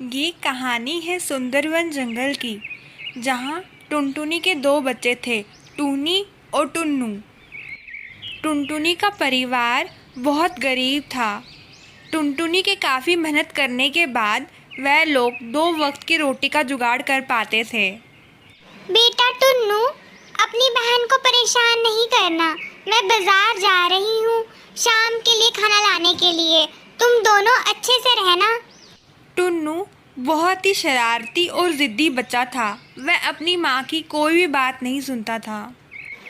ये कहानी है सुंदरवन जंगल की, जहाँ टुनटुनी के दो बच्चे थे, टूनी और टुन्नू। टुनटुनी का परिवार बहुत गरीब था। टुनटुनी के काफ़ी मेहनत करने के बाद वह लोग 2 वक्त की रोटी का जुगाड़ कर पाते थे। बेटा टुन्नू, अपनी बहन को परेशान नहीं करना। मैं बाजार जा रही हूँ शाम के लिए खाना लाने के लिए। तुम दोनों अच्छे से रहना। टुन्नू बहुत ही शरारती और ज़िद्दी बच्चा था। वह अपनी माँ की कोई भी बात नहीं सुनता था।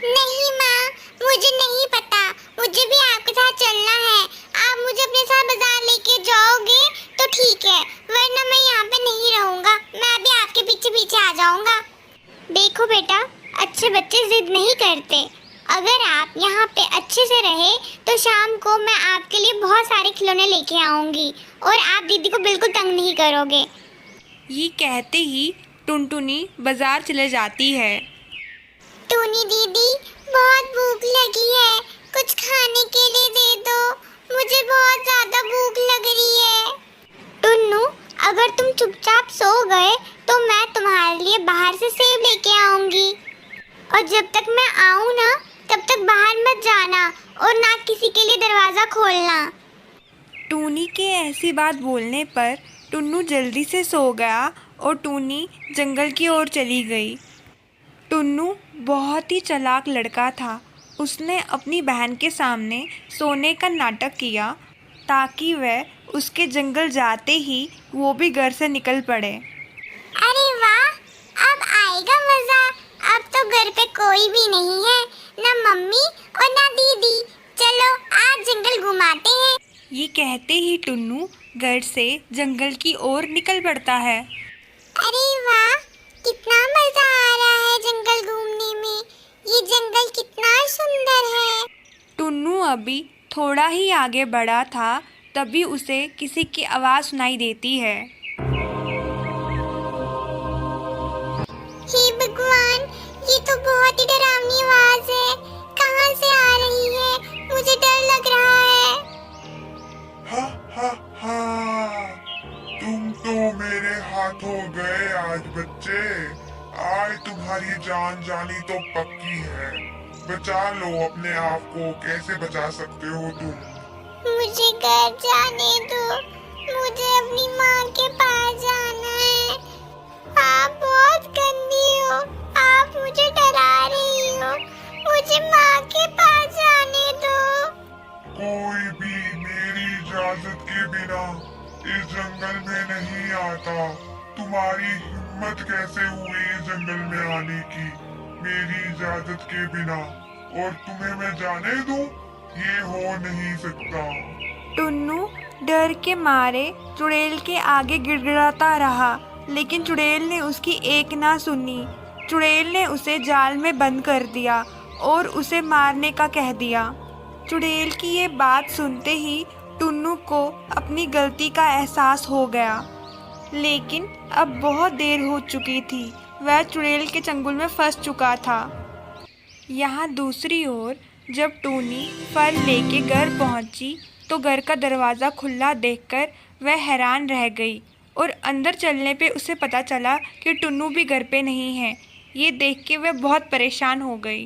नहीं माँ, मुझे नहीं पता। मुझे भी आपके साथ चलना है। आप मुझे अपने साथ बाजार लेके जाओगे तो ठीक है, वरना मैं यहाँ पे नहीं रहूँगा। मैं अभी आपके पीछे पीछे आ जाऊँगा। देखो बेटा, अच्छे बच्चे जिद नहीं करते। अगर आप यहाँ पे अच्छे से रहे तो शाम को मैं आपके लिए बहुत सारे खिलौने लेके आऊँगी और आप दीदी को बिल्कुल तंग नहीं करोगे। ये कहते ही टुनटुनी बाजार चले जाती है। टूनी दीदी, बहुत भूख लगी है, कुछ खाने के लिए दे दो। मुझे बहुत ज़्यादा भूख लग रही है। टुन्नू, अगर तुम चुपचाप सो गए तो मैं तुम्हारे लिए बाहर से सेब लेके आऊँगी। और जब तक मैं आऊँ ना, तब तक बाहर मत जाना और ना किसी के लिए दरवाज़ा खोलना। टूनी के ऐसी बात बोलने पर टुन्नू जल्दी से सो गया और टूनी जंगल की ओर चली गई। टुन्नू बहुत ही चालाक लड़का था। उसने अपनी बहन के सामने सोने का नाटक किया ताकि वह उसके जंगल जाते ही वो भी घर से निकल पड़े। अरे वाह, अब आएगा मज़ा। अब तो घर पे कोई भी नहीं है, ना मम्मी और ना दीदी। चलो आज जंगल घुमाते हैं। ये कहते ही टुन्नू घर से जंगल की ओर निकल पड़ता है। अरे वाह, कितना मजा आ रहा है जंगल घूमने में। ये जंगल कितना सुंदर है। टुन्नू अभी थोड़ा ही आगे बढ़ा था, तभी उसे किसी की आवाज़ सुनाई देती है। हे भगवान, ये तो बहुत ही डरावनी आवाज है। कहाँ से आ रही है? मुझे डर लग रहा है। हा हा हा, तुम तो मेरे हाथों गए आज बच्चे। आज तुम्हारी जान जानी तो पक्की है। बचा लो अपने आप को। कैसे बचा सकते हो तुम? मुझे घर जाने दो। मुझे अपनी माँ के पास जाना है। आप बहुत गंदी हो। आप मुझे डरा रही हो। मुझे माँ के पास जाने दो। कोई भी मेरी इजाजत के बिना इस जंगल में नहीं आता। तुम्हारी हिम्मत कैसे हुई इस जंगल में आने की मेरी इजाजत के बिना? और तुम्हें मैं जाने दूं? ये हो नहीं सकता। टुन्नू डर के मारे चुड़ैल के आगे गिड़गिड़ाता रहा, लेकिन चुड़ैल ने उसकी एक ना सुनी। चुड़ैल ने उसे जाल में बंद कर दिया और उसे मारने का कह दिया। चुड़ैल की ये बात सुनते ही टुन्नू को अपनी गलती का एहसास हो गया, लेकिन अब बहुत देर हो चुकी थी। वह चुड़ैल के चंगुल में फंस चुका था। यहाँ दूसरी ओर जब टूनी फल लेके घर पहुँची तो घर का दरवाज़ा खुला देखकर वह हैरान रह गई और अंदर चलने पे उसे पता चला कि टुन्नू भी घर पे नहीं है। ये देख के वह बहुत परेशान हो गई।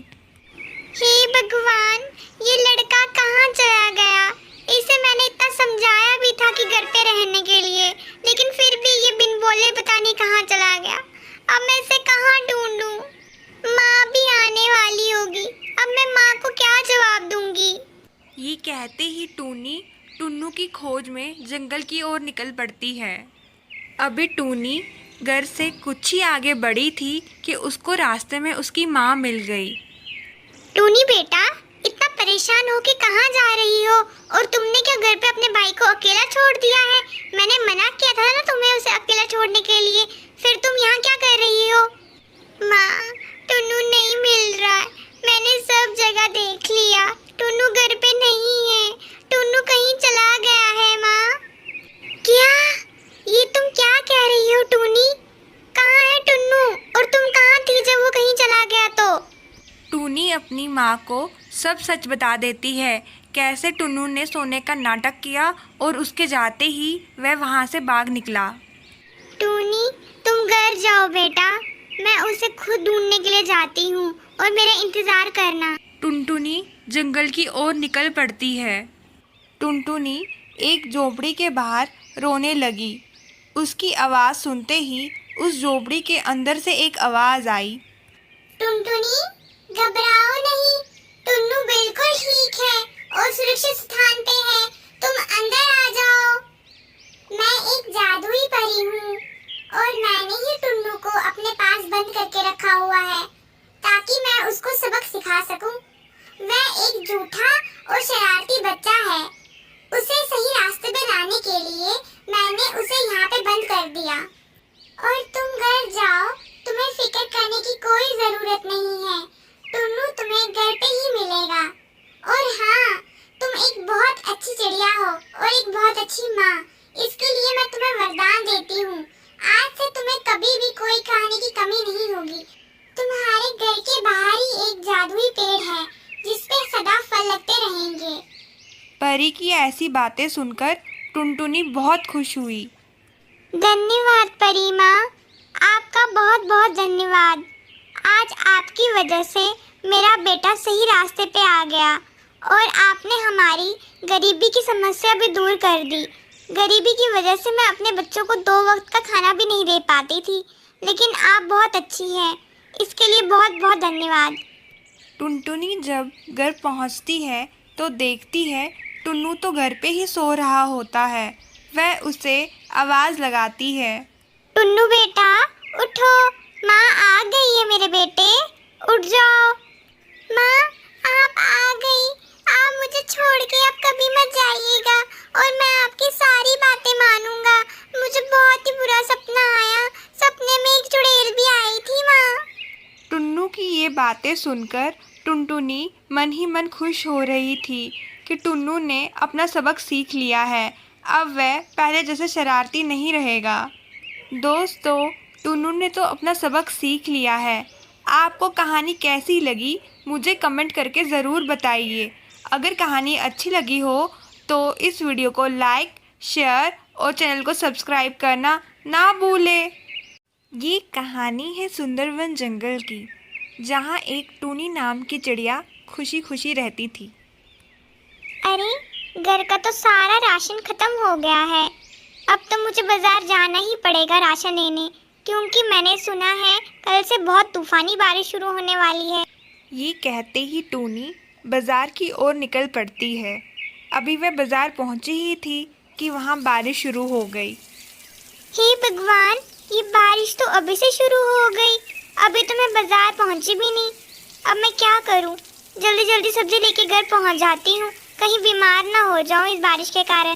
हे भगवान, ये लड़का कहाँ चला गया? इसे मैंने इतना समझाया भी था कि घर पे रहने के लिए, लेकिन फिर भी ये बिन बोले पता नहीं कहाँ चला गया। अब मैं इसे कहाँ ढूंढूं? माँ भी आने वाली होगी। अब मैं माँ को क्या जवाब दूंगी? ये कहते ही टूनी टुन्नू की खोज में जंगल की ओर निकल पड़ती है। अभी टूनी घर से कुछ ही आगे बढ़ी थी कि उसको रास्ते में उसकी माँ मिल गई। टूनी बेटा, इतना परेशान हो के कहाँ जा रही हो? और तुमने क्या घर पे अपने भाई को अकेला छोड़ दिया है? मैंने मना किया था ना तुम्हें उसे अकेला छोड़ने के लिए। फिर तुम यहाँ क्या कर रही हो? माँ, टुन्नू नहीं मिल रहा है। मैंने सब जगह देख लिया। टुन्नू घर पे नहीं है। टुन्नू कहीं चला गया है माँ। क्या? ये तुम क्या कह रही हो टूनी? कहाँ है टुन्नू? और तुम कहाँ थी जब वो कहीं चला गया तो? टूनी अपनी माँ को सब सच बता देती है, कैसे टुन्नू ने सोने का नाटक किया और उसके जाते ही वह वहाँ से भाग निकला। जाओ बेटा, मैं उसे खुद ढूंढने के लिए जाती हूँ और मेरा इंतजार करना। टुनटुनी जंगल की ओर निकल पड़ती है। टुनटुनी एक झोपड़ी के बाहर रोने लगी। उसकी आवाज़ सुनते ही उस झोपड़ी के अंदर से एक आवाज़ आई। टुनटुनी, घबराओ नहीं, टुन्नू बिल्कुल ठीक है और सुरक्षित स्थान पे है। तुम अंदर आ जाओ। मैं एक जादुई परी हूँ और मैंने ही टुन्नू को अपने पास बंद करके रखा हुआ है ताकि मैं उसको सबक सिखा सकूं। वह एक झूठा और शरारती बच्चा है। उसे सही रास्ते पे लाने के लिए मैंने उसे यहाँ पे बंद कर दिया। और तुम घर जाओ, तुम्हें फिक्र करने की कोई जरूरत नहीं है। टुन्नू तुम्हें घर पे ही मिलेगा। और हाँ, तुम एक बहुत अच्छी चिड़िया हो और एक बहुत अच्छी माँ। इसके लिए मैं तुम्हें वरदान देती हूँ, आज से तुम्हें कभी भी कोई खाने की कमी नहीं होगी। तुम्हारे घर के बाहर ही एक जादुई पेड़ है जिसपे सदा फल लगते रहेंगे। परी की ऐसी बातें सुनकर टुनटुनी बहुत खुश हुई। धन्यवाद परी माँ, आपका बहुत बहुत धन्यवाद। आज आपकी वजह से मेरा बेटा सही रास्ते पे आ गया और आपने हमारी गरीबी की समस्या भी दूर कर दी। गरीबी की वजह से मैं अपने बच्चों को 2 वक्त का खाना भी नहीं दे पाती थी, लेकिन आप बहुत अच्छी हैं, इसके लिए बहुत बहुत धन्यवाद। टुनटुनी जब घर पहुंचती है तो देखती है टुन्नू तो घर पे ही सो रहा होता है। वह उसे आवाज़ लगाती है। टुन्नू बेटा उठो, माँ आ गई है मेरे बेटे, उठ जाओ। माँ आप आ गई, आप मुझे छोड़ के अब कभी मत जाइएगा और मैं आपकी सारी बातें मानूंगा। मुझे बहुत ही बुरा सपना आया, सपने में एक चुड़ैल भी आई थी माँ। टुन्नू की ये बातें सुनकर टुनटुनी मन ही मन खुश हो रही थी कि टुन्नू ने अपना सबक सीख लिया है। अब वह पहले जैसे शरारती नहीं रहेगा। दोस्तों, टुन्नू ने तो अपना सबक सीख लिया है। आपको कहानी कैसी लगी मुझे कमेंट करके ज़रूर बताइए। अगर कहानी अच्छी लगी हो तो इस वीडियो को लाइक, शेयर और चैनल को सब्सक्राइब करना ना भूलें। ये कहानी है सुंदरवन जंगल की, जहाँ एक टूनी नाम की चिड़िया खुशी खुशी रहती थी। अरे, घर का तो सारा राशन खत्म हो गया है। अब तो मुझे बाजार जाना ही पड़ेगा राशन लेने, क्योंकि मैंने सुना है कल से बहुत तूफानी बारिश शुरू होने वाली है। ये कहते ही टूनी बाजार की ओर निकल पड़ती है। अभी वह बाजार पहुंची ही थी कि वहां बारिश शुरू हो गई। हे भगवान, ये बारिश तो अभी से शुरू हो गई, अभी तो मैं बाजार पहुंची भी नहीं। अब मैं क्या करूं? जल्दी जल्दी सब्जी लेके घर पहुंच जाती हूं, कहीं बीमार ना हो जाऊं इस बारिश के कारण।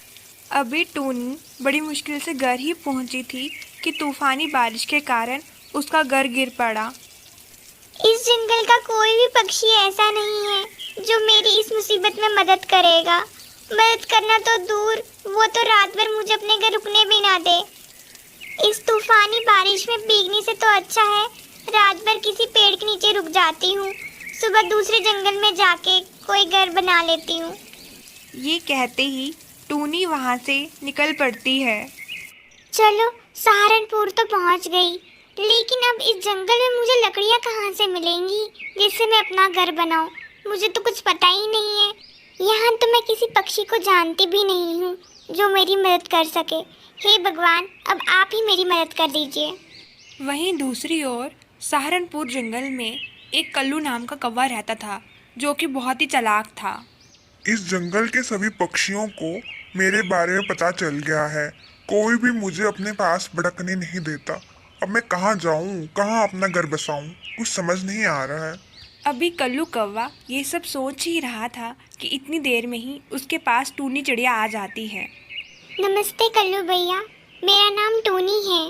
अभी टूनी बड़ी मुश्किल से घर ही पहुंची थी कि तूफानी बारिश के कारण उसका घर गिर पड़ा। इस जंगल का कोई भी पक्षी ऐसा नहीं है जो मेरी इस मुसीबत में मदद करेगा। मदद करना तो दूर, वो तो रात भर मुझे अपने घर रुकने भी ना दे। इस तूफानी बारिश में भीगने से तो अच्छा है रात भर किसी पेड़ के नीचे रुक जाती हूँ, सुबह दूसरे जंगल में जाके कोई घर बना लेती हूँ। ये कहते ही टूनी वहाँ से निकल पड़ती है। चलो, सहारनपुर तो पहुँच गई, लेकिन अब इस जंगल में मुझे लकड़ियाँ कहाँ से मिलेंगी जिससे मैं अपना घर बनाऊँ? मुझे तो कुछ पता ही नहीं है। यहाँ तो मैं किसी पक्षी को जानती भी नहीं हूँ जो मेरी मदद कर सके। हे भगवान, अब आप ही मेरी मदद कर दीजिए। वहीं दूसरी ओर सहारनपुर जंगल में एक कल्लू नाम का कौवा रहता था, जो कि बहुत ही चालाक था। इस जंगल के सभी पक्षियों को मेरे बारे में पता चल गया है। कोई भी मुझे अपने पास भड़कने नहीं देता। अब मैं कहाँ जाऊँ, कहाँ अपना घर बसाऊँ, कुछ समझ नहीं आ रहा है। अभी कल्लू कौवा ये सब सोच ही रहा था कि इतनी देर में ही उसके पास टूनी चिड़िया आ जाती है। नमस्ते कल्लू भैया, मेरा नाम टूनी है।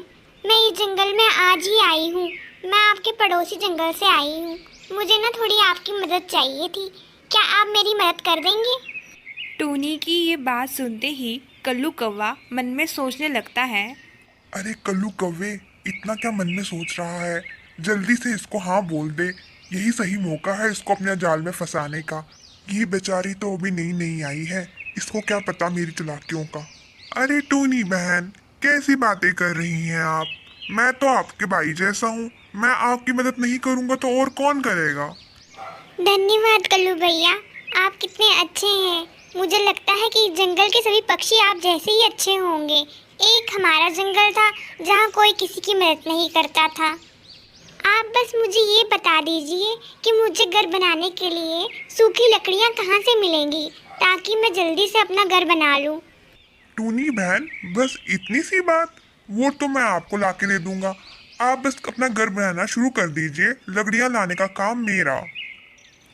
मैं इस जंगल में आज ही आई हूँ। मैं आपके पड़ोसी जंगल से आई हूँ। मुझे ना थोड़ी आपकी मदद चाहिए थी, क्या आप मेरी मदद कर देंगे? टूनी की ये बात सुनते ही कल्लू कौवा मन में सोचने लगता है। अरे कल्लू कौवे, इतना क्या मन में सोच रहा है? जल्दी से इसको हाँ बोल दे, यही सही मौका है इसको अपने जाल में फंसाने का। ये बेचारी तो अभी नई नई आई है, इसको क्या पता मेरी चालाकियों का। अरे टूनी बहन, कैसी बातें कर रही हैं आप? मैं तो आपके भाई जैसा हूँ। मैं आपकी मदद नहीं करूँगा तो और कौन करेगा। धन्यवाद कल्लू भैया, आप कितने अच्छे हैं। मुझे लगता है कि जंगल के सभी पक्षी आप जैसे ही अच्छे होंगे। एक हमारा जंगल था जहाँ कोई किसी की मदद नहीं करता था। आप बस मुझे ये बता दीजिए कि मुझे घर बनाने के लिए सूखी लकड़ियाँ कहाँ से मिलेंगी, ताकि मैं जल्दी से अपना घर बना लूँ। टूनी बहन, बस इतनी सी बात? वो तो मैं आपको लाके दे दूंगा। आप बस अपना घर बनाना शुरू कर दीजिए, लकड़ियाँ लाने का काम मेरा।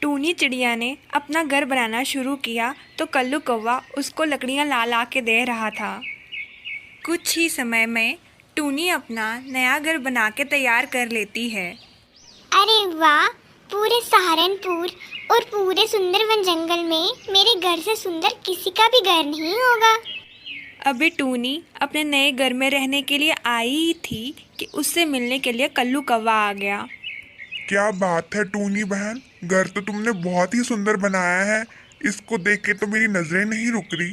टूनी चिड़िया ने अपना घर बनाना शुरू किया तो कल्लू कौवा उसको लकड़ियाँ ला ला के दे रहा था। कुछ ही समय में टूनी अपना नया घर बना के तैयार कर लेती है। अरे वाह, पूरे सहारनपुर और पूरे सुंदरवन जंगल में मेरे घर से सुंदर किसी का भी घर नहीं होगा। अभी टूनी अपने नए घर में रहने के लिए आई ही थी कि उससे मिलने के लिए कल्लू कौवा आ गया। क्या बात है टूनी बहन, घर तो तुमने बहुत ही सुंदर बनाया है। इसको देख के तो मेरी नजरें नहीं रुक रही।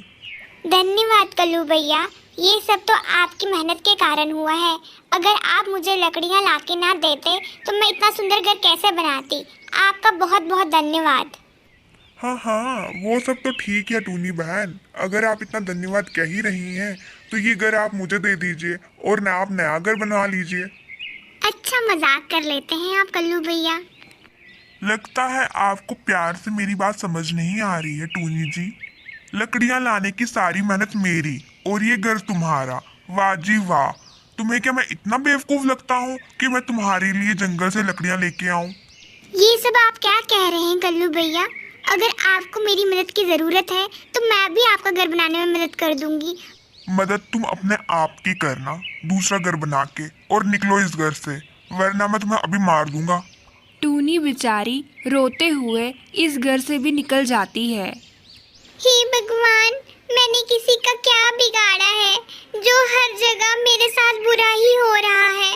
धन्यवाद कल्लू भैया, ये सब तो आपकी मेहनत के कारण हुआ है। अगर आप मुझे लकड़ियाँ लाके ना देते तो मैं इतना सुंदर घर कैसे बनाती। आपका बहुत बहुत धन्यवाद। हाँ हाँ, वो सब तो ठीक है टूनी बहन। अगर आप इतना धन्यवाद कह ही रही हैं तो ये घर आप मुझे दे दीजिए और ना आप नया घर बनवा लीजिए। अच्छा, मजाक कर लेते हैं आप कल्लू भैया। लगता है आपको प्यार से मेरी बात समझ नहीं आ रही है टूनी जी। लकड़ियां लाने की सारी मेहनत मेरी और ये घर तुम्हारा। वाह जी वाह। तुम्हें क्या मैं इतना बेवकूफ लगता हूँ कि मैं तुम्हारे लिए जंगल से लकड़ियां लेके आऊं? ये सब आप क्या कह रहे हैं कल्लू भैया? अगर आपको मेरी मदद की ज़रूरत है तो मैं भी आपका घर बनाने में मदद कर दूंगी। मदद तुम अपने आप की करना, दूसरा घर बना के, और निकलो इस घर से, वरना मैं तुम्हें अभी मार दूंगा। टूनी बेचारी रोते हुए इस घर से भी निकल जाती है। हे भगवान, मैंने किसी का क्या बिगाड़ा है जो हर जगह मेरे साथ बुरा ही हो रहा है।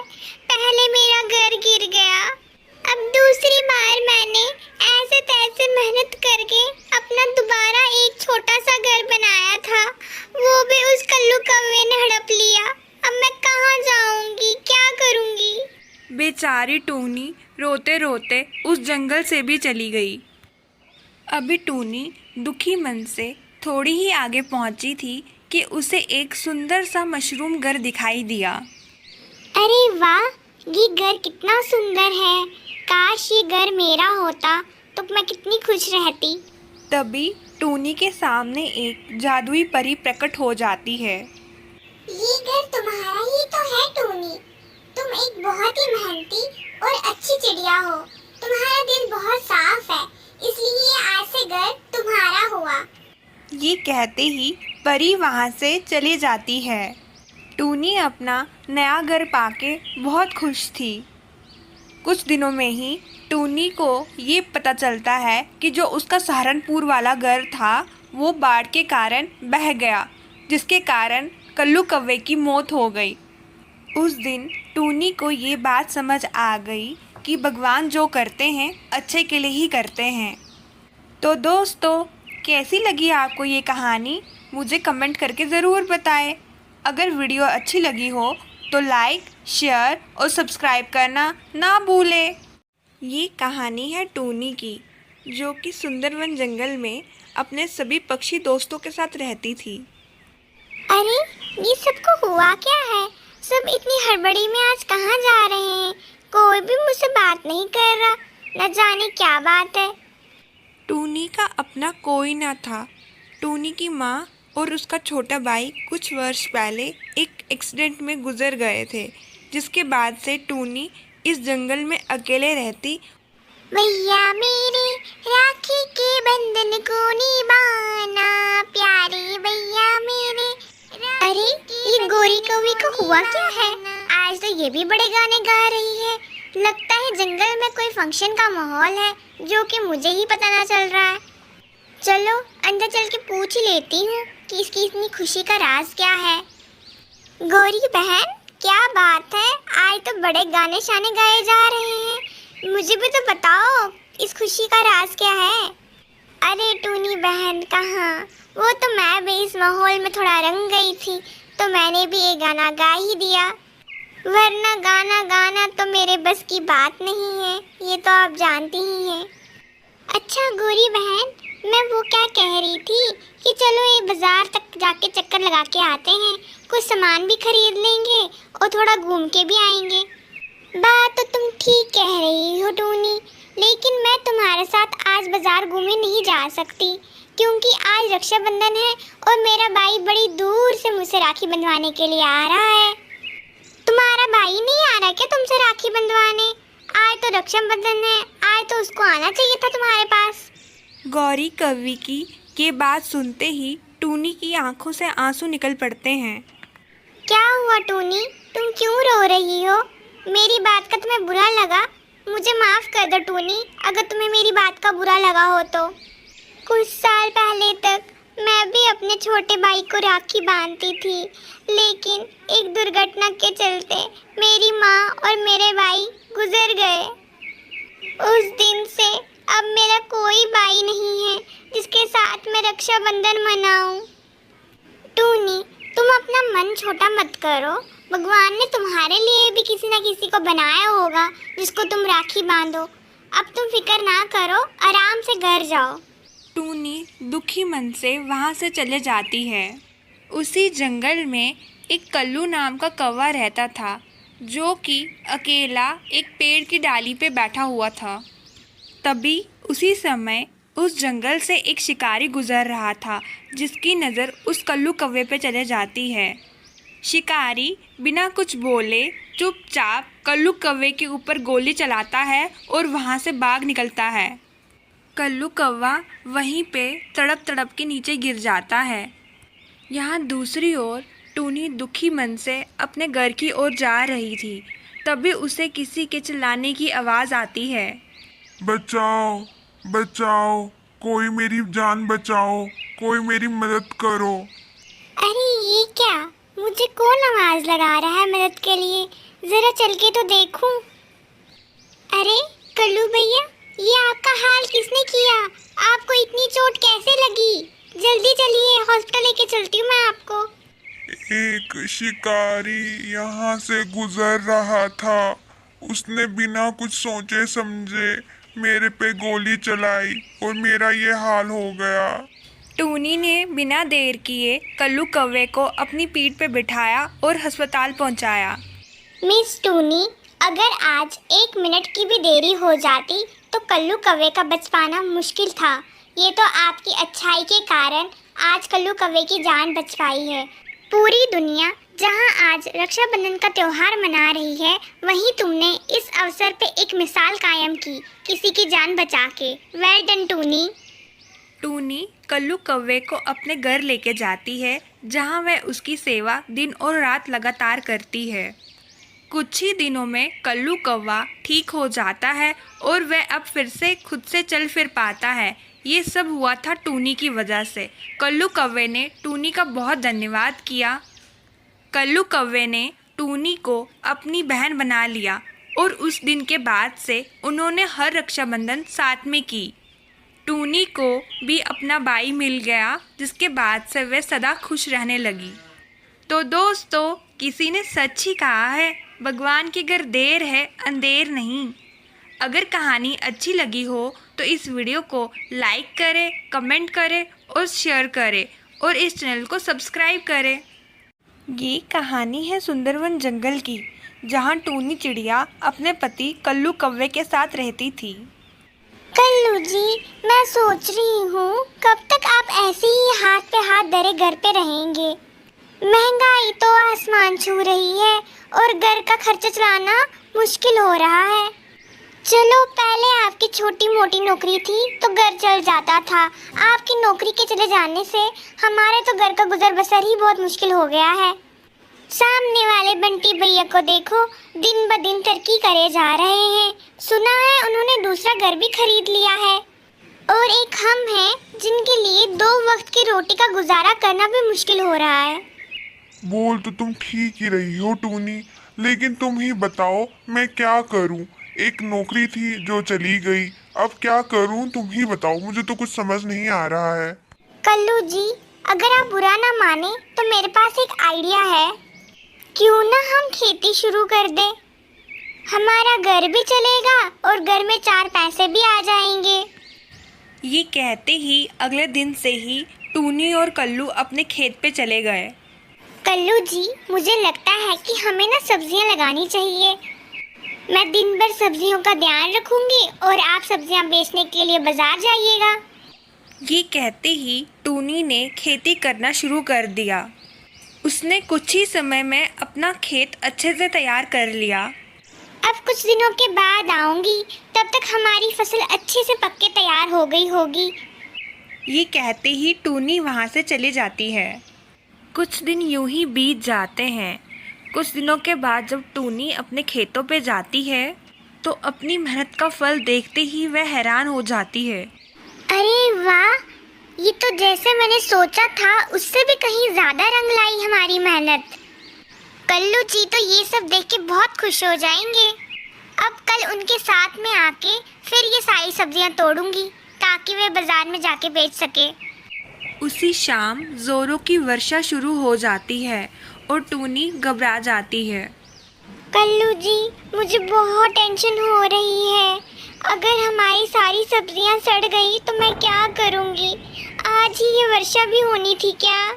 पहले मेरा घर गिर गया, अब दूसरी बार मैंने ऐसे तैसे मेहनत करके अपना दोबारा एक छोटा सा घर बनाया था, वो भी उस कल्लू कौवे ने हड़प लिया। अब मैं कहाँ जाऊंगी, क्या करूंगी? बेचारी टूनी रोते रोते उस जंगल से भी चली गई। अभी टूनी दुखी मन से थोड़ी ही आगे पहुंची थी कि उसे एक सुंदर सा मशरूम घर दिखाई दिया। अरे वाह, ये घर कितना सुंदर है। काश ये घर मेरा होता तो मैं कितनी खुश रहती। तभी टूनी के सामने एक जादुई परी प्रकट हो जाती है। ये घर तुम्हारा ही तो है टूनी। तुम एक बहुत ही मेहनती और अच्छी चिड़िया हो। तुम्हारा दिल बहुत साफ है, इसलिए आज से घर तुम्हारा हुआ। ये कहते ही परी वहाँ से चली जाती है। टूनी अपना नया घर पाके बहुत खुश थी। कुछ दिनों में ही टूनी को ये पता चलता है कि जो उसका सहारनपुर वाला घर था वो बाढ़ के कारण बह गया, जिसके कारण कल्लू कौवे की मौत हो गई। उस दिन टूनी को ये बात समझ आ गई कि भगवान जो करते हैं अच्छे के लिए ही करते हैं। तो दोस्तों, कैसी लगी आपको ये कहानी? मुझे कमेंट करके ज़रूर बताएं। अगर वीडियो अच्छी लगी हो तो लाइक, शेयर और सब्सक्राइब करना ना भूलें। ये कहानी है टूनी की, जो कि सुंदरवन जंगल में अपने सभी पक्षी दोस्तों के साथ रहती थी। अरे, ये सबको हुआ क्या है? सब इतनी हड़बड़ी में आज कहाँ जा रहे हैं? कोई भी मुझसे बात नहीं कर रहा, न जाने क्या बात है। टूनी का अपना कोई ना था। टूनी की माँ और उसका छोटा भाई कुछ वर्ष पहले एक एक्सीडेंट में गुजर गए थे, जिसके बाद से टूनी इस जंगल में अकेले रहती। भैया मेरे राखी के बंधन को निभाना, प्यारे भैया मेरे। अरे, ये गोरी कौवी को हुआ क्या है? आज तो ये भी बड़े गाने गा रही है। लगता है जंगल में कोई फंक्शन का माहौल है जो कि मुझे ही पता ना चल रहा है। चलो अंदर चल के पूछ ही लेती हूँ कि इसकी इतनी खुशी का राज क्या है। गौरी बहन, क्या बात है? आज तो बड़े गाने शाने गाए जा रहे हैं। मुझे भी तो बताओ इस खुशी का राज क्या है। अरे टूनी बहन कहाँ? वो तो मैं भी इस माहौल में थोड़ा रंग गई थी तो मैंने भी एक गाना गा ही दिया। वरना गाना गाना तो मेरे बस की बात नहीं है, ये तो आप जानती ही हैं। अच्छा गौरी बहन, मैं वो क्या कह रही थी कि चलो ये बाजार तक जाके चक्कर लगा के आते हैं, कुछ सामान भी खरीद लेंगे और थोड़ा घूम के भी आएंगे। बात तो तुम ठीक कह रही हो टूनी, लेकिन मैं तुम्हारे साथ आज बाजार घूमने नहीं जा सकती, क्योंकि आज रक्षाबंधन है और मेरा भाई बड़ी दूर से मुझसे राखी बंधवाने के लिए आ रहा है। तुम्हारा भाई नहीं आ रहा क्या तुमसे राखी बंधवाने? आज तो रक्षाबंधन है, आज तो उसको आना चाहिए था तुम्हारे पास। गौरी कव्वी की ये बात सुनते ही टूनी की आंखों से आंसू निकल पड़ते हैं। क्या हुआ टूनी, तुम क्यों रो रही हो? मेरी बात का तुम्हें बुरा लगा? मुझे माफ़ कर दो टूनी, अगर तुम्हें मेरी बात का बुरा लगा हो तो। कुछ साल पहले तक मैं भी अपने छोटे भाई को राखी बांधती थी, लेकिन एक दुर्घटना के चलते मेरी माँ और मेरे भाई गुजर गए। उस दिन से अब मेरा कोई भाई नहीं है जिसके साथ मैं रक्षाबंधन मनाऊं। टूनी, तुम अपना मन छोटा मत करो, भगवान ने तुम्हारे लिए भी किसी न किसी को बनाया होगा जिसको तुम राखी बांधो। अब तुम फिक्र ना करो, आराम से घर जाओ। टूनी दुखी मन से वहाँ से चले जाती है। उसी जंगल में एक कल्लू नाम का कौवा रहता था, जो कि अकेला एक पेड़ की डाली पे बैठा हुआ था। तभी उसी समय उस जंगल से एक शिकारी गुजर रहा था, जिसकी नज़र उस कल्लू कौवे पे चले जाती है। शिकारी बिना कुछ बोले चुपचाप कल्लू कौवे के ऊपर गोली चलाता है और वहाँ से भाग निकलता है। कल्लू कौवा वहीं पे तड़प तड़प के नीचे गिर जाता है। यहाँ दूसरी ओर टूनी दुखी मन से अपने घर की ओर जा रही थी। तभी उसे किसी के चिल्लाने की आवाज़ आती है। बचाओ बचाओ, कोई मेरी जान बचाओ, कोई मेरी मदद करो। अरे ये क्या, मुझे कौन आवाज लगा रहा है मदद के लिए? जरा चल के तो देखूं। अरे कल्लू भैया, ये आपका हाल किसने किया? आपको इतनी चोट कैसे लगी? जल्दी चलिए, हॉस्पिटल लेके चलती हूँ मैं आपको। एक शिकारी यहाँ से गुजर रहा था, उसने बिना कुछ सोचे समझे मेरे पे गोली चलाई और मेरा ये हाल हो गया। टूनी ने बिना देर किए कल्लू कौवे को अपनी पीठ पे बिठाया और अस्पताल पहुंचाया। मिस टूनी, अगर आज 1 मिनट की भी देरी हो जाती तो कल्लू कौवे का बच पाना मुश्किल था। ये तो आपकी अच्छाई के कारण आज कल्लू कौवे की जान बच पाई है। पूरी दुनिया जहां आज रक्षाबंधन का त्योहार मना रही है, वहीं तुमने इस अवसर पे एक मिसाल कायम की, किसी की जान बचा के। Well done Tooni. टूनी कल्लू कौवे को अपने घर लेके जाती है, जहां वह उसकी सेवा दिन और रात लगातार करती है। कुछ ही दिनों में कल्लू कौवा ठीक हो जाता है और वह अब फिर से खुद से चल फिर पाता है। ये सब हुआ था टूनी की वजह से। कल्लू कौवे ने टूनी का बहुत धन्यवाद किया। कल्लू कौवे ने टूनी को अपनी बहन बना लिया और उस दिन के बाद से उन्होंने हर रक्षाबंधन साथ में की। टूनी को भी अपना भाई मिल गया, जिसके बाद से वे सदा खुश रहने लगी। तो दोस्तों, किसी ने सच ही कहा है, भगवान के घर देर है अंधेर नहीं। अगर कहानी अच्छी लगी हो तो इस वीडियो को लाइक करें, कमेंट करें और शेयर करें और इस चैनल को सब्सक्राइब करें। ये कहानी है सुंदरवन जंगल की, जहाँ टूनी चिड़िया अपने पति कल्लू कौवे के साथ रहती थी। कल्लू जी, मैं सोच रही हूँ कब तक आप ऐसे ही हाथ पे हाथ धरे घर पे रहेंगे। महंगाई तो आसमान छू रही है और घर का खर्चा चलाना मुश्किल हो रहा है। चलो, पहले आपकी छोटी मोटी नौकरी थी तो घर चल जाता था। आपकी नौकरी के चले जाने से हमारे तो घर का गुजर बसर ही बहुत मुश्किल हो गया है। सामने वाले बंटी भैया को देखो, दिन ब दिन तरक्की करे जा रहे हैं। सुना है उन्होंने दूसरा घर भी खरीद लिया है। और एक हम हैं जिनके लिए 2 वक्त की रोटी का गुजारा करना भी मुश्किल हो रहा है। बोल तो तुम ठीक ही रही हो टूनी, लेकिन तुम ही बताओ मैं क्या करूं? एक नौकरी थी जो चली गई, अब क्या करूं? तुम ही बताओ, मुझे तो कुछ समझ नहीं आ रहा है। कल्लू जी, अगर आप बुरा ना माने तो मेरे पास एक आइडिया है। क्यों ना हम खेती शुरू कर दें। हमारा घर भी चलेगा और घर में 4 पैसे भी आ जाएंगे। ये कहते ही अगले दिन से ही टूनी और कल्लू अपने खेत पे चले गए। कल्लू जी, मुझे लगता है कि हमें ना सब्जियां लगानी चाहिए। मैं दिन भर सब्जियों का ध्यान रखूंगी और आप सब्जियां बेचने के लिए बाजार जाइएगा। ये कहते ही टूनी ने खेती करना शुरू कर दिया। उसने कुछ ही समय में अपना खेत अच्छे से तैयार कर लिया। अब कुछ दिनों के बाद आऊंगी, तब तक हमारी फसल अच्छे से पक के तैयार हो गई होगी। ये कहते ही टूनी वहाँ से चली जाती है। कुछ दिन यूं ही बीत जाते हैं। कुछ दिनों के बाद जब टूनी अपने खेतों पे जाती है तो अपनी मेहनत का फल देखते ही वह हैरान हो जाती है। अरे वाह, ये तो जैसे मैंने सोचा था उससे भी कहीं ज़्यादा रंग लाई हमारी मेहनत। कल्लू जी तो ये सब देख के बहुत खुश हो जाएंगे। अब कल उनके साथ में आके फिर ये सारी सब्जियां तोड़ूंगी ताकि वे बाजार में जाके बेच सके। उसी शाम जोरों की वर्षा शुरू हो जाती है और टूनी घबरा जाती है। कल्लू जी, मुझे बहुत टेंशन हो रही है। अगर हमारी सारी सब्जियां सड़ गई तो मैं क्या करूंगी? आज ही ये वर्षा भी होनी थी क्या?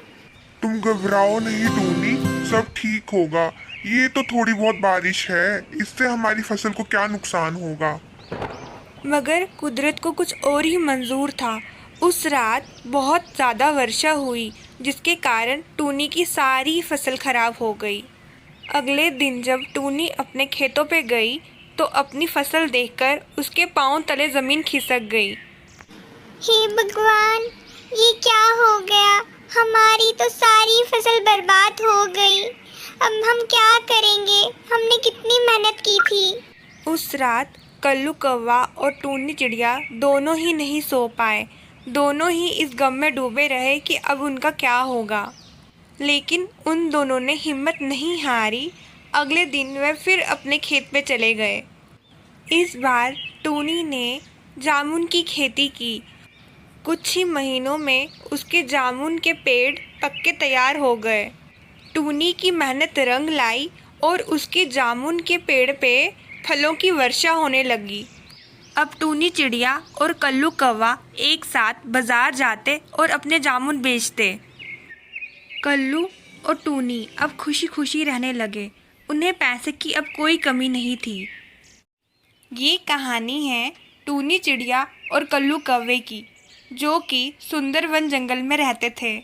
तुम घबराओ नहीं टूनी, सब ठीक होगा। ये तो थोड़ी बहुत बारिश है, इससे हमारी फसल को क्या नुकसान होगा। मगर कुदरत को कुछ और ही मंजूर था। उस रात बहुत ज़्यादा वर्षा हुई जिसके कारण टूनी की सारी फसल खराब हो गई। अगले दिन जब टूनी अपने खेतों पे गई तो अपनी फसल देखकर उसके पांव तले ज़मीन खिसक गई। हे भगवान, ये क्या हो गया? हमारी तो सारी फसल बर्बाद हो गई। अब हम क्या करेंगे? हमने कितनी मेहनत की थी। उस रात कल्लू कौवा और टूनी चिड़िया दोनों ही नहीं सो पाए। दोनों ही इस गम में डूबे रहे कि अब उनका क्या होगा। लेकिन उन दोनों ने हिम्मत नहीं हारी। अगले दिन वे फिर अपने खेत में चले गए। इस बार टूनी ने जामुन की खेती की। कुछ ही महीनों में उसके जामुन के पेड़ पक के तैयार हो गए। टूनी की मेहनत रंग लाई और उसके जामुन के पेड़ पे फलों की वर्षा होने लगी। अब टूनी चिड़िया और कल्लू कौवा एक साथ बाजार जाते और अपने जामुन बेचते। कल्लू और टूनी अब खुशी खुशी रहने लगे। उन्हें पैसे की अब कोई कमी नहीं थी। ये कहानी है टूनी चिड़िया और कल्लू कौवे की, जो कि सुंदर वन जंगल में रहते थे।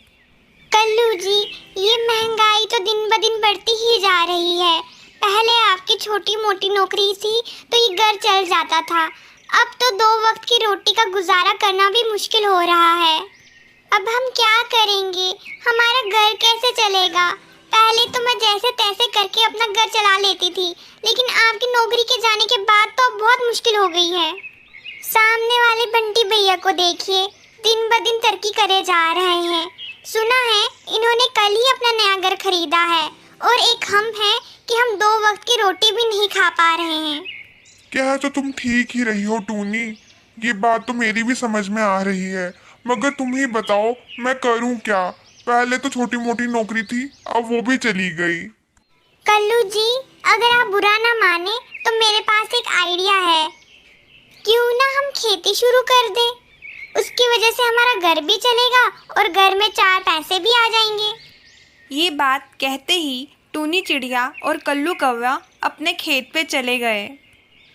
कल्लू जी, ये महंगाई तो दिन ब दिन बढ़ती ही जा रही है। पहले आपकी छोटी मोटी नौकरी थी तो ये घर चल जाता था। अब तो 2 वक्त की रोटी का गुजारा करना भी मुश्किल हो रहा है। अब हम क्या करेंगे? हमारा घर कैसे चलेगा? पहले तो मैं जैसे तैसे करके अपना घर चला लेती थी, लेकिन आपकी नौकरी के जाने के बाद तो अब बहुत मुश्किल हो गई है। सामने वाले बंटी भैया को देखिए, दिन ब दिन तरक्की करे जा रहे हैं। सुना है इन्होंने कल ही अपना नया घर खरीदा है और एक हम हैं कि हम 2 वक्त की रोटी भी नहीं खा पा रहे हैं। क्या तो तुम ठीक ही रही हो टूनी, ये बात तो मेरी भी समझ में आ रही है। मगर तुम ही बताओ मैं करूं क्या? पहले तो छोटी मोटी नौकरी थी, अब वो भी चली गई। कल्लू जी, अगर आप बुरा ना माने तो मेरे पास एक आइडिया है। क्यों ना हम खेती शुरू कर दें? उसकी वजह से हमारा घर भी चलेगा और घर में 4 पैसे भी आ जाएंगे। ये बात कहते ही टूनी चिड़िया और कल्लू कौवा अपने खेत पे चले गए।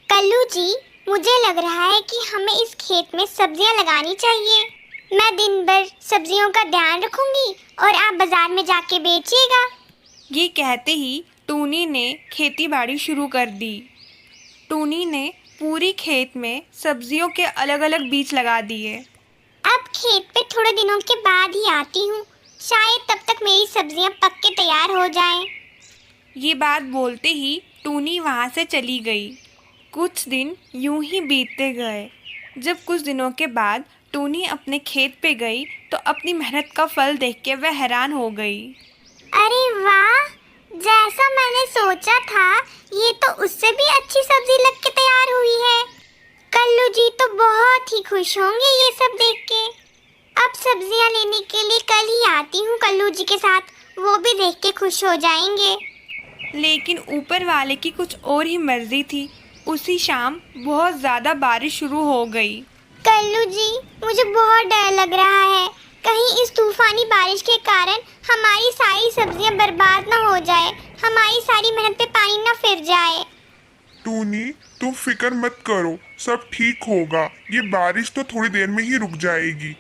कल्लू जी, मुझे लग रहा है कि हमें इस खेत में सब्जियां लगानी चाहिए। मैं दिन भर सब्जियों का ध्यान रखूंगी और आप बाजार में जाके बेचिएगा। ये कहते ही टूनी ने खेती बाड़ी शुरू कर दी। टूनी ने पूरी खेत में सब्जियों के अलग अलग बीज लगा दिए। अब खेत पे थोड़े दिनों के बाद ही आती हूँ, शायद तब तक मेरी सब्जियां पक के तैयार हो जाएं। ये बात बोलते ही टूनी वहाँ से चली गई। कुछ दिन यूं ही बीतते गए। जब कुछ दिनों के बाद टूनी अपने खेत पे गई तो अपनी मेहनत का फल देख के वह हैरान हो गई। अरे वाह, जैसा मैंने सोचा था ये तो उससे भी अच्छी सब्जी लग के तैयार हुई है। कल्लू जी तो बहुत ही खुश होंगे ये सब देख के। अब सब्जियां लेने के लिए कल ही आती हूँ कल्लू जी के साथ, वो भी देख के खुश हो जाएंगे। लेकिन ऊपर वाले की कुछ और ही मर्जी थी। उसी शाम बहुत ज़्यादा बारिश शुरू हो गई। कल्लू जी, मुझे बहुत डर लग रहा है, कहीं इस तूफानी बारिश के कारण हमारी सारी सब्जियां बर्बाद ना हो जाए, हमारी सारी मेहनत पे पानी ना फिर जाए। टूनी, तुम फिक्र मत करो, सब ठीक होगा। ये बारिश तो थोड़ी देर में ही रुक जाएगी।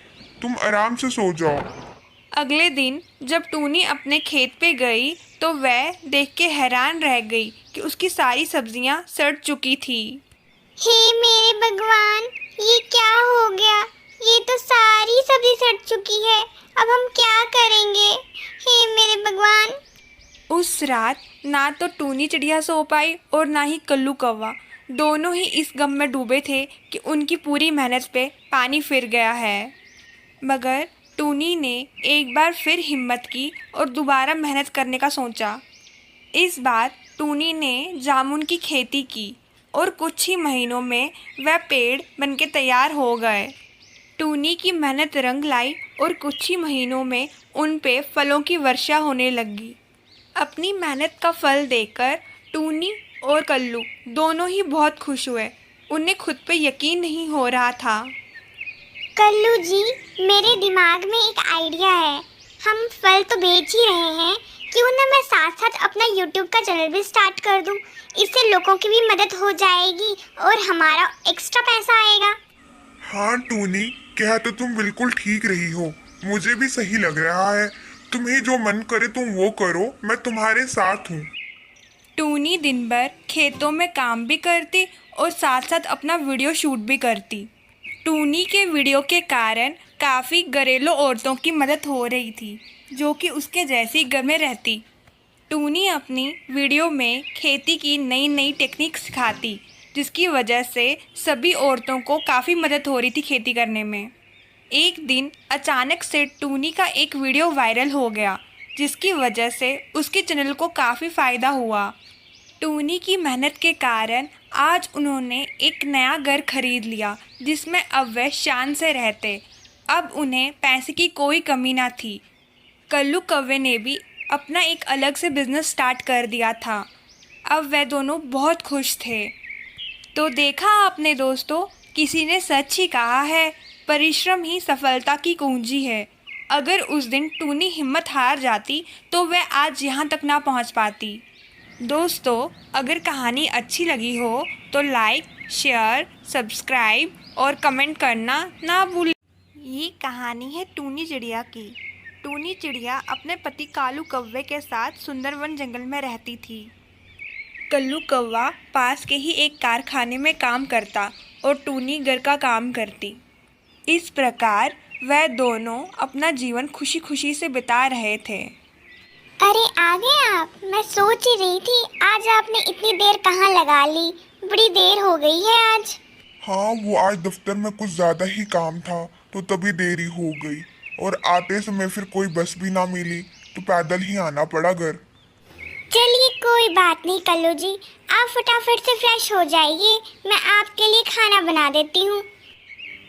तुम आराम से सो जाओ। अगले दिन जब टूनी अपने खेत पे गई तो वह देख के हैरान रह गई कि उसकी सारी सब्जियां सड़ चुकी थी। हे मेरे भगवान, ये क्या हो गया? ये तो सारी सब्जी सड़ चुकी है, अब हम क्या करेंगे? हे मेरे भगवान। उस रात ना तो टूनी चिड़िया सो पाई और ना ही कल्लू कौवा। दोनों ही इस गम में डूबे थे कि उनकी पूरी मेहनत पे पानी फिर गया है। मगर टूनी ने एक बार फिर हिम्मत की और दोबारा मेहनत करने का सोचा। इस बार टूनी ने जामुन की खेती की और कुछ ही महीनों में वह पेड़ बनके तैयार हो गए। टूनी की मेहनत रंग लाई और कुछ ही महीनों में उन पे फलों की वर्षा होने लगी। अपनी मेहनत का फल देखकर टूनी और कल्लू दोनों ही बहुत खुश हुए। उन्हें खुद पे यकीन नहीं हो रहा था। कल्लू जी, मेरे दिमाग में एक आइडिया है। हम फल तो बेच ही रहे हैं, क्यों ना मैं साथ साथ अपना YouTube का चैनल भी स्टार्ट कर दूं। इससे लोगों की भी मदद हो जाएगी और हमारा एक्स्ट्रा पैसा आएगा। हाँ टूनी, कह तो तुम बिल्कुल ठीक रही हो। मुझे भी सही लग रहा है। तुम्हें जो मन करे तुम वो करो, मैं तुम्हारे साथ हूँ। टूनी दिन भर खेतों में काम भी करती और साथ साथ अपना वीडियो शूट भी करती। टूनी के वीडियो के कारण काफ़ी घरेलू औरतों की मदद हो रही थी जो कि उसके जैसी घर में रहती। टूनी अपनी वीडियो में खेती की नई नई टेक्निक सिखाती, जिसकी वजह से सभी औरतों को काफ़ी मदद हो रही थी खेती करने में। एक दिन अचानक से टूनी का एक वीडियो वायरल हो गया, जिसकी वजह से उसके चैनल को काफ़ी फ़ायदा हुआ। टूनी की मेहनत के कारण आज उन्होंने एक नया घर खरीद लिया, जिसमें अब वह शान से रहते। अब उन्हें पैसे की कोई कमी ना थी। कल्लू कौवे ने भी अपना एक अलग से बिज़नेस स्टार्ट कर दिया था। अब वह दोनों बहुत खुश थे। तो देखा आपने दोस्तों, किसी ने सच ही कहा है, परिश्रम ही सफलता की कुंजी है। अगर उस दिन टूनी हिम्मत हार जाती तो वह आज यहाँ तक ना पहुँच पाती। दोस्तों, अगर कहानी अच्छी लगी हो तो लाइक, शेयर, सब्सक्राइब और कमेंट करना ना भूलें। ये कहानी है टूनी चिड़िया की। टूनी चिड़िया अपने पति कालू कौवे के साथ सुंदरवन जंगल में रहती थी। कल्लू कौवा पास के ही एक कारखाने में काम करता और टूनी घर का काम करती। इस प्रकार वह दोनों अपना जीवन खुशी खुशी से बिता रहे थे। अरे आ गए आप? मैं सोच ही रही थी आज आपने इतनी देर कहाँ लगा ली, बड़ी देर हो गई है आज। हाँ, वो आज दफ्तर में कुछ ज्यादा ही काम था तो तभी देरी हो गई, और आते समय फिर कोई बस भी ना मिली तो पैदल ही आना पड़ा घर। चलिए कोई बात नहीं कल्लू जी, आप फटाफट से फ्रेश हो जाइए, मैं आपके लिए खाना बना देती हूँ।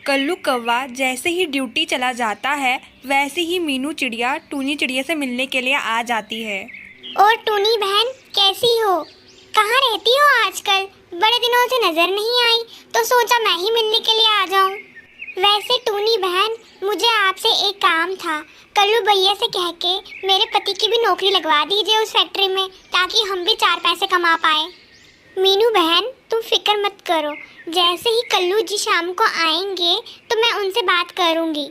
कल्लू कौवा जैसे ही ड्यूटी चला जाता है, वैसे ही मीनू चिड़िया टूनी चिड़िया से मिलने के लिए आ जाती है। और टूनी बहन कैसी हो? कहाँ रहती हो आजकल? बड़े दिनों से नजर नहीं आई तो सोचा मैं ही मिलने के लिए आ जाऊँ। वैसे टूनी बहन, मुझे आपसे एक काम था। कल्लू भैया से कह के मेरे पति की भी नौकरी लगवा दीजिए उस फैक्ट्री में, ताकि हम भी 4 पैसे कमा पाए। मीनू बहन, तुम फिक्र मत करो, जैसे ही कल्लू जी शाम को आएंगे तो मैं उनसे बात करूँगी।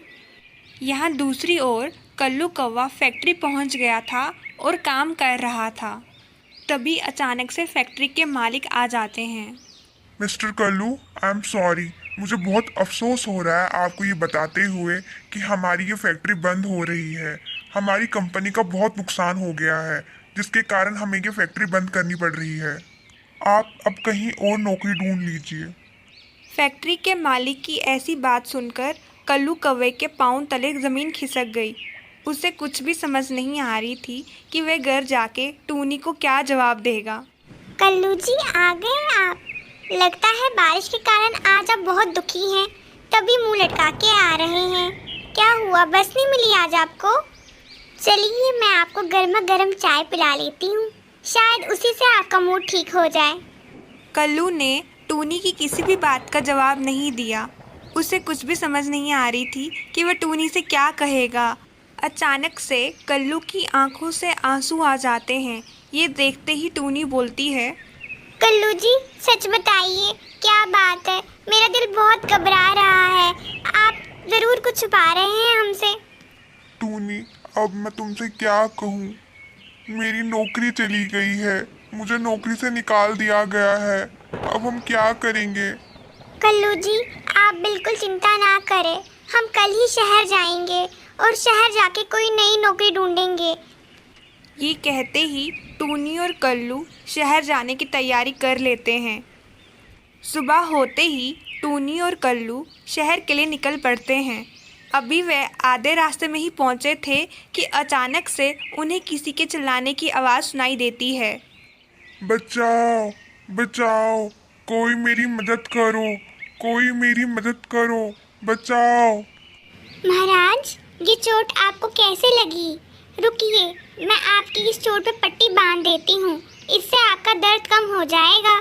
यहाँ दूसरी ओर कल्लू कौवा फैक्ट्री पहुँच गया था और काम कर रहा था। तभी अचानक से फैक्ट्री के मालिक आ जाते हैं। Mister Kallu, I am sorry. मुझे बहुत अफसोस हो रहा है आपको ये बताते हुए कि हमारी ये फैक्ट्री बंद हो रही है। हमारी कंपनी का बहुत नुकसान हो गया है, जिसके कारण हमें ये फैक्ट्री बंद करनी पड़ रही है। आप अब कहीं और नौकरी ढूंढ लीजिए। फैक्ट्री के मालिक की ऐसी बात सुनकर कल्लू कौवे के पाँव तले ज़मीन खिसक गई। उसे कुछ भी समझ नहीं आ रही थी कि वह घर जाके टूनी को क्या जवाब देगा। कल्लू जी आ गए आप? लगता है बारिश के कारण आज आप बहुत दुखी हैं, तभी मुंह लटका के आ रहे हैं। क्या हुआ, बस नहीं मिली आज आपको? चलिए मैं आपको गर्मा गर्म चाय पिला लेती हूँ। शायद उसी से आपका मूड ठीक हो जाए। कल्लू ने टूनी की किसी भी बात का जवाब नहीं दिया। उसे कुछ भी समझ नहीं आ रही थी कि वह टूनी से क्या कहेगा। अचानक से कल्लू की आंखों से आंसू आ जाते हैं। ये देखते ही टूनी बोलती है, कल्लू जी, सच बताइए, क्या बात है? मेरा दिल बहुत घबरा रहा है। आप ज़रूर कुछ छुपा रहे हैं हमसे। टूनी, अब मैं तुमसे क्या कहूँ? मेरी नौकरी चली गई है, मुझे नौकरी से निकाल दिया गया है। अब हम क्या करेंगे? कल्लू जी, आप बिल्कुल चिंता ना करें। हम कल ही शहर जाएंगे और शहर जाके कोई नई नौकरी ढूंढेंगे। ये कहते ही टूनी और कल्लू शहर जाने की तैयारी कर लेते हैं। सुबह होते ही टूनी और कल्लू शहर के लिए निकल पड़ते हैं। अभी वे आधे रास्ते में ही पहुंचे थे कि अचानक से उन्हें किसी के चिल्लाने की आवाज़ सुनाई देती है। बचाओ, बचाओ, कोई मेरी मदद करो, कोई मेरी मदद करो, बचाओ। महाराज, ये चोट आपको कैसे लगी? रुकिए, मैं आपकी इस चोट पे पट्टी बांध देती हूँ, इससे आपका दर्द कम हो जाएगा।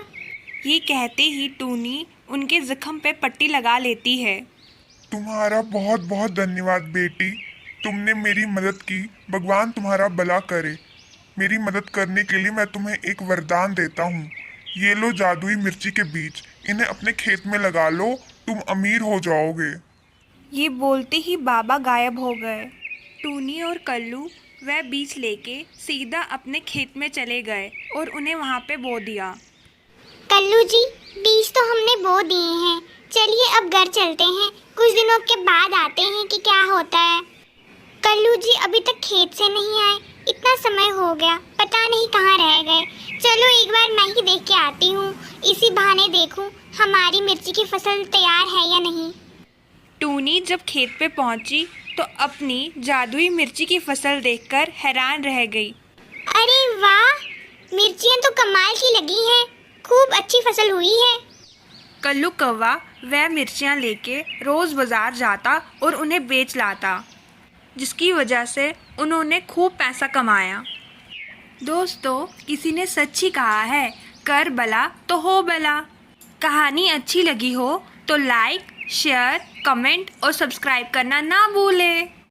ये कहते ही टूनी उनके जख्म पे पट्टी लगा लेती है। तुम्हारा बहुत बहुत धन्यवाद बेटी, तुमने मेरी मदद की। भगवान तुम्हारा भला करे। मेरी मदद करने के लिए मैं तुम्हें एक वरदान देता हूँ। ये लो जादुई मिर्ची के बीज, इन्हें अपने खेत में लगा लो, तुम अमीर हो जाओगे। ये बोलते ही बाबा गायब हो गए। टूनी और कल्लू वह बीज लेके सीधा अपने खेत में चले गए और उन्हें वहाँ पे बो दिया। कल्लू जी, बीज तो हमने बो दिए हैं। चलिए अब घर चलते हैं, कुछ दिनों के बाद आते हैं कि क्या होता है। कल्लू जी अभी तक खेत से नहीं आए, इतना समय हो गया, पता नहीं कहाँ रह गए। चलो एक बार मैं ही देख के आती हूँ, इसी बहाने देखूँ हमारी मिर्ची की फसल तैयार है या नहीं। टूनी जब खेत पे पहुंची तो अपनी जादुई मिर्ची की फसल देखकर हैरान रह गई। अरे वाह, मिर्चियाँ तो कमाल की लगी हैं, खूब अच्छी फसल हुई है। कल्लू कौवा वह मिर्चियाँ लेके रोज़ बाज़ार जाता और उन्हें बेच लाता, जिसकी वजह से उन्होंने खूब पैसा कमाया। दोस्तों, किसी ने सच ही कहा है, कर भला तो हो भला। कहानी अच्छी लगी हो तो लाइक, शेयर, कमेंट और सब्सक्राइब करना ना भूलें।